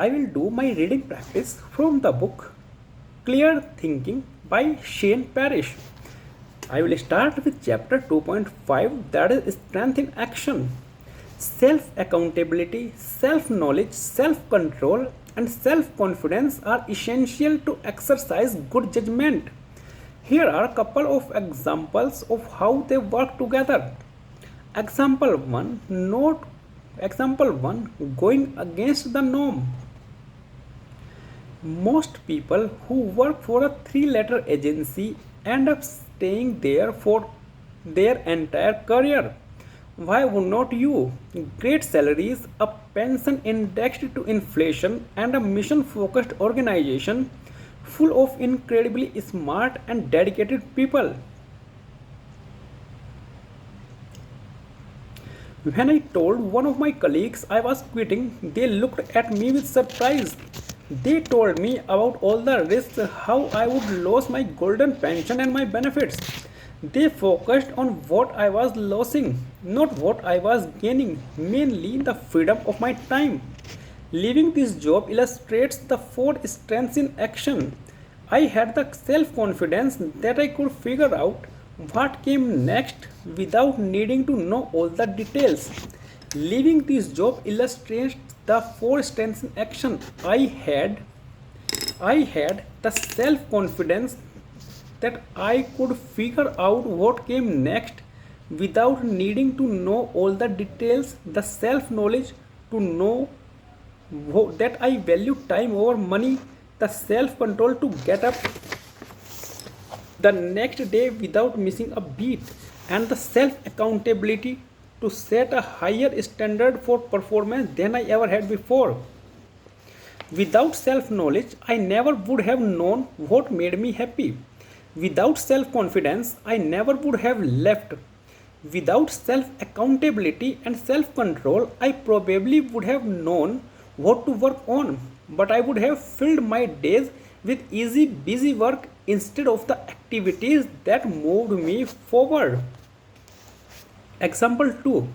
I will do my reading practice from the book Clear Thinking by Shane Parrish. I will start with chapter 2.5, that is Strength in Action. Self accountability, self knowledge, self control, and self confidence are essential to exercise good judgment. Here are a couple of examples of how they work together. Example 1, note Example 1, going against the norm. Most people who work for a three-letter agency end up staying there for their entire career. Why would not you? Great salaries, a pension indexed to inflation, and a mission focused organization full of incredibly smart and dedicated people. When I told one of my colleagues I was quitting, they looked at me with surprise. They told me about all the risks, how I would lose my golden pension and my benefits. They focused on what I was losing, not what I was gaining, mainly the freedom of my time. Leaving this job illustrates the four strengths in action. I had the self confidence that I could figure out what came next without needing to know all the details. Leaving this job illustrates the four strengths in action. I had the self confidence that I could figure out what came next without needing to know all the details, the self knowledge to know that I value time over money, the self control to get up the next day without missing a beat, and the self accountability to set a higher standard for performance than I ever had before. Without self knowledge, I never would have known what made me happy. Without self confidence, I never would have left. Without self accountability and self control, I probably would have known what to work on, but I would have filled my days with easy, busy work instead of the activities that moved me forward. Example 2,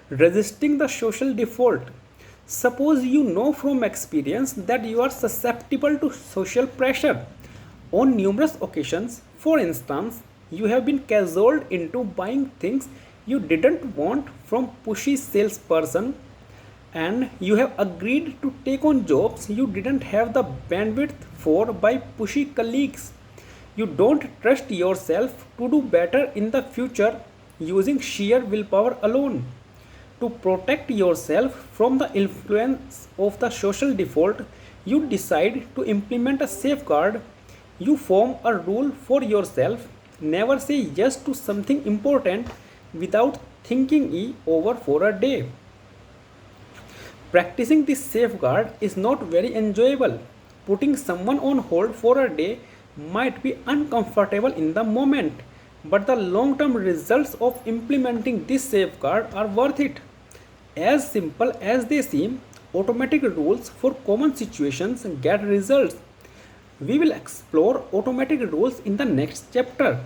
resisting the social default. Suppose you know from experience that you are susceptible to social pressure. On numerous occasions, for instance, you have been cajoled into buying things you didn't want from pushy salesperson, and you have agreed to take on jobs you didn't have the bandwidth for by pushy colleagues. You don't trust yourself to do better in the future using sheer willpower alone. To protect yourself from the influence of the social default, you decide to implement a safeguard. You form a rule for yourself: never say yes to something important without thinking it over for a day. Practicing this safeguard is not very enjoyable. Putting someone on hold for a day might be uncomfortable in the moment, but the long term results of implementing this safeguard are worth it. As simple as they seem, automatic rules for common situations get results. We will explore automatic rules in the next chapter.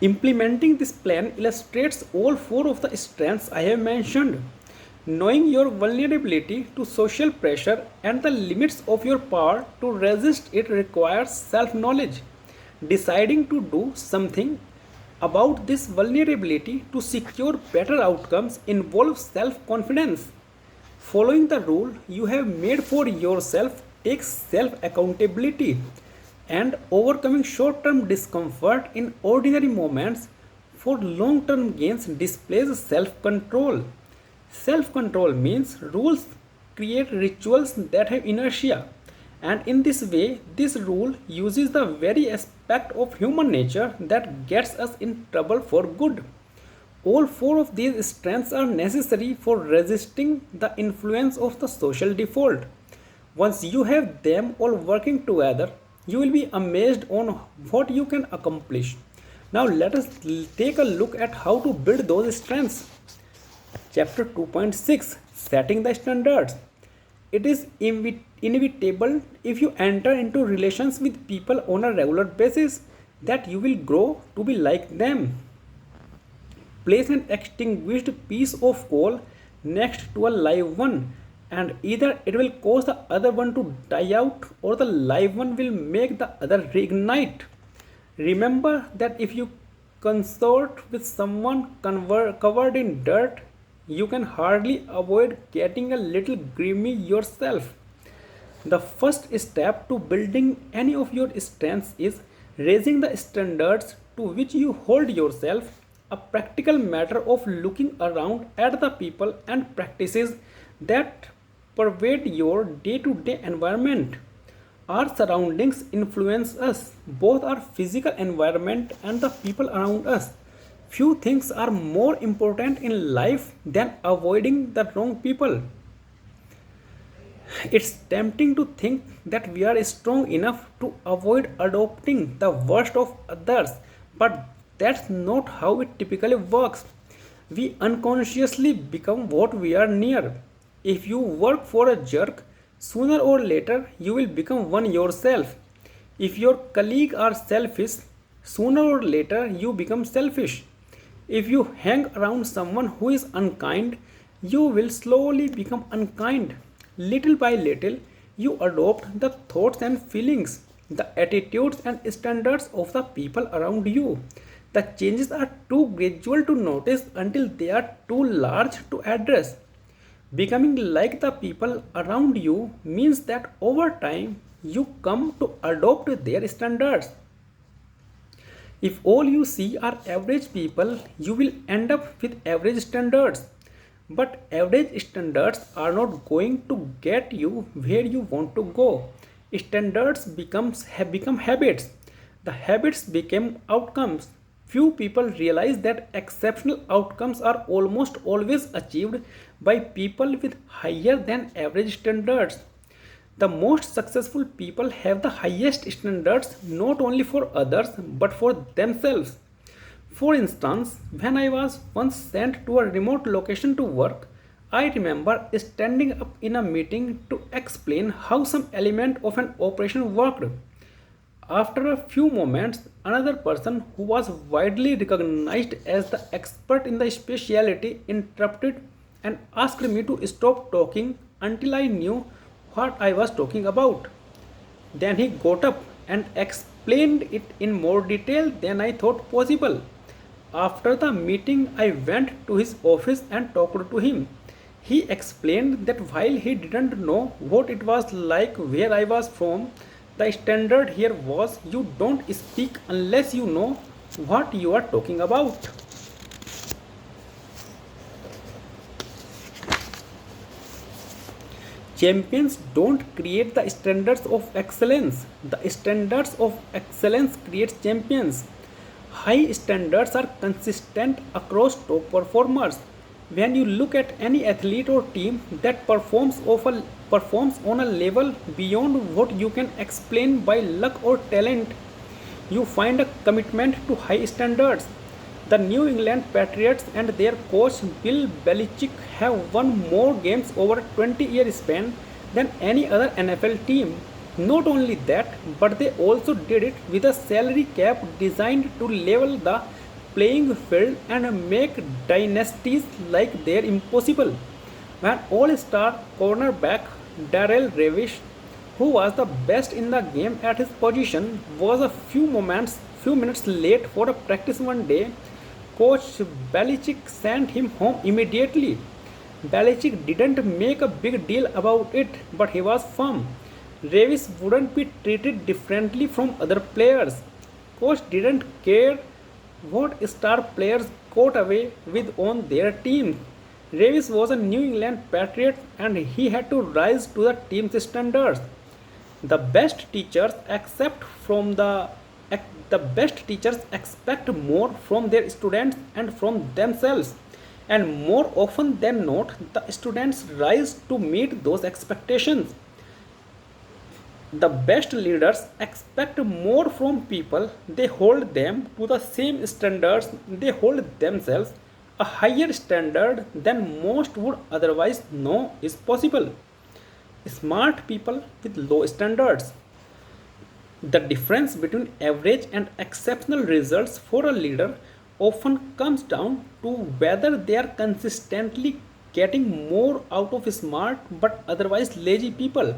Implementing this plan illustrates all four of the strengths I have mentioned. Knowing your vulnerability to social pressure and the limits of your power to resist it requires self knowledge. Deciding to do something about this vulnerability to secure better outcomes involves self confidence. Following the rule you have made for yourself takes self accountability, and overcoming short term discomfort in ordinary moments for long term gains displays self control. Self control means rules create rituals that have inertia, and in this way, this rule uses the very aspect of human nature that gets us in trouble for good. All four of these strengths are necessary for resisting the influence of the social default. Once you have them all working together, you will be amazed on what you can accomplish. Now, let us take a look at how to build those strengths. Chapter 2.6, Setting the Standards. It is inevitable if you enter into relations with people on a regular basis that you will grow to be like them. Place an extinguished piece of coal next to a live one and either it will cause the other one to die out or the live one will make the other reignite. Remember that if you consort with someone covered in dirt, you can hardly avoid getting a little grimy yourself. The first step to building any of your strengths is raising the standards to which you hold yourself, a practical matter of looking around at the people and practices that pervade your day to day environment. Our surroundings influence us, both our physical environment and the people around us. Few things are more important in life than avoiding the wrong people. It's tempting to think that we are strong enough to avoid adopting the worst of others, but that's not how it typically works. We unconsciously become what we are near. If you work for a jerk, sooner or later you will become one yourself. If your colleagues are selfish, sooner or later you become selfish. If you hang around someone who is unkind, you will slowly become unkind. Little by little, you adopt the thoughts and feelings, the attitudes and standards of the people around you. The changes are too gradual to notice until they are too large to address. Becoming like the people around you means that over time you come to adopt their standards. If all you see are average people, you will end up with average standards. But average standards are not going to get you where you want to go. Standards become habits. The habits become outcomes. Few people realize that exceptional outcomes are almost always achieved by people with higher than average standards. The most successful people have the highest standards not only for others but for themselves. For instance, when I was once sent to a remote location to work, I remember standing up in a meeting to explain how some element of an operation worked. After a few moments, another person who was widely recognized as the expert in the specialty interrupted and asked me to stop talking until I knew what I was talking about. Then he got up and explained it in more detail than I thought possible. After the meeting, I went to his office and talked to him. He explained that while he didn't know what it was like where I was from, the standard here was you don't speak unless you know what you are talking about. Champions don't create the standards of excellence. The standards of excellence creates champions. High standards are consistent across top performers. When you look at any athlete or team that performs on a level beyond what you can explain by luck or talent, you find a commitment to high standards. The New England Patriots and their coach Bill Belichick have won more games over a 20-year span than any other NFL team. Not only that, but they also did it with a salary cap designed to level the playing field and make dynasties like they're impossible. When all-star cornerback Darrell Revis, who was the best in the game at his position, was a few minutes late for a practice one day, Coach Belichick sent him home immediately. Belichick didn't make a big deal about it, but he was firm. Revis wouldn't be treated differently from other players. Coach didn't care what star players got away with on their team. Revis was a New England Patriot and he had to rise to the team's standards. The best teachers accept from the best teachers expect more from their students and from themselves. And more often than not, the students rise to meet those expectations. The best leaders expect more from people, they hold them to the same standards they hold themselves, a higher standard than most would otherwise know is possible. Smart people with low standards. The difference between average and exceptional results for a leader often comes down to whether they are consistently getting more out of smart but otherwise lazy people.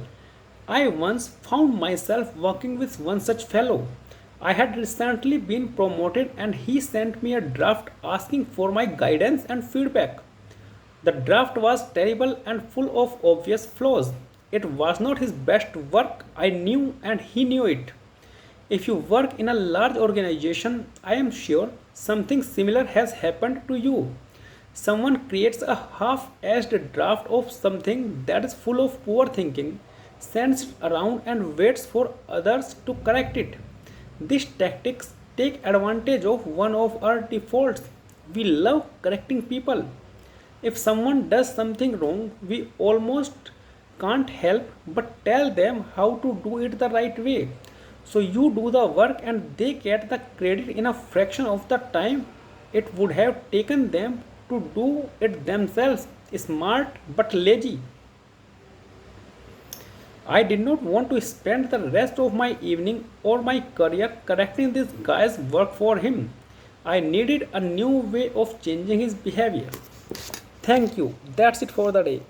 I once found myself working with one such fellow. I had recently been promoted and he sent me a draft asking for my guidance and feedback. The draft was terrible and full of obvious flaws. It was not his best work, I knew, and he knew it. If you work in a large organization, I am sure something similar has happened to you. Someone creates a half assed draft of something that is full of poor thinking, sends it around, and waits for others to correct it. These tactics take advantage of one of our defaults. We love correcting people. If someone does something wrong, we almost can't help but tell them how to do it the right way. So you do the work and they get the credit in a fraction of the time it would have taken them to do it themselves. Smart but lazy. I did not want to spend the rest of my evening or my career correcting this guy's work for him. I needed a new way of changing his behavior. Thank you. That's it for the day.